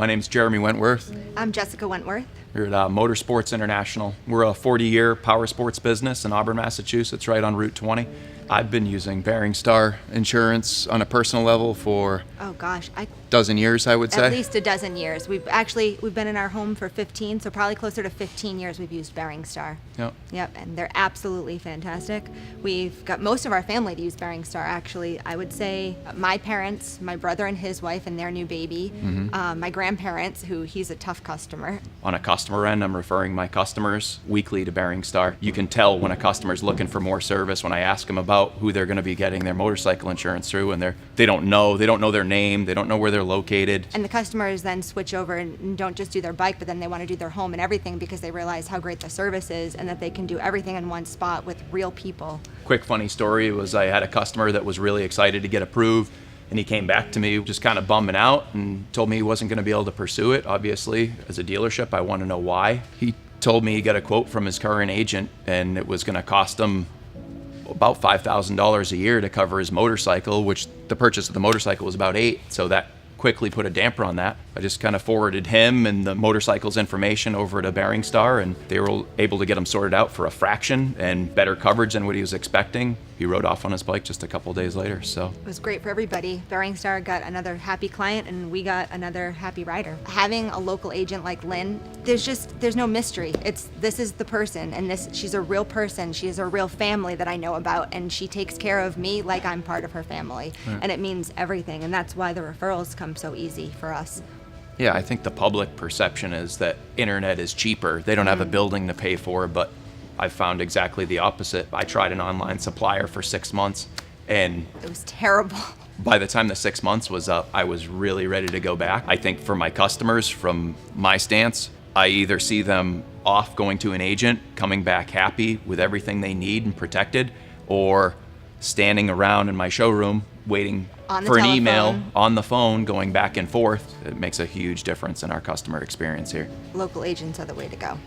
My name's Jeremy Wentworth. I'm Jessica Wentworth. We're at Motorsports International. We're a 40-year power sports business in Auburn, Massachusetts, right on Route 20. I've been using Bearingstar insurance on a personal level for a dozen years, I would say. At least a dozen years. We've been in our home for 15, so probably closer to 15 years we've used Bearingstar. Yep, and they're absolutely fantastic. We've got most of our family to use Bearingstar, actually. I would say my parents, my brother and his wife and their new baby, my grandparents, who he's a tough customer. On a customer end, I'm referring my customers weekly to Bearingstar. You can tell when a customer's looking for more service when I ask them about who they're going to be getting their motorcycle insurance through, and they don't know their name, they don't know where they're located. And the customers then switch over and don't just do their bike, but then they want to do their home and everything because they realize how great the service is and that they can do everything in one spot with real people. Quick funny story was I had a customer that was really excited to get approved, and he came back to me just kind of bumming out and told me he wasn't going to be able to pursue it. Obviously, as a dealership, I want to know why. He told me he got a quote from his current agent and it was going to cost him about $5,000 a year to cover his motorcycle, which the purchase of the motorcycle was about $8,000, so that quickly put a damper on that. I just kind of forwarded him and the motorcycle's information over to Bearingstar, and they were able to get him sorted out for a fraction and better coverage than what he was expecting. He rode off on his bike just a couple days later. So it was great for everybody. Bearingstar got another happy client and we got another happy rider. Having a local agent like Lynn, there's no mystery. This is the person, and she's a real person. She has a real family that I know about, and she takes care of me like I'm part of her family. Right. And it means everything, and that's why the referrals come so easy for us. Yeah, I think the public perception is that internet is cheaper. They don't have a building to pay for, but I've found exactly the opposite. I tried an online supplier for 6 months, and it was terrible. By the time the 6 months was up, I was really ready to go back. I think for my customers, from my stance, I either see them off going to an agent, coming back happy with everything they need and protected, or standing around in my showroom waiting for an email on the phone, going back and forth. It makes a huge difference in our customer experience here. Local agents are the way to go.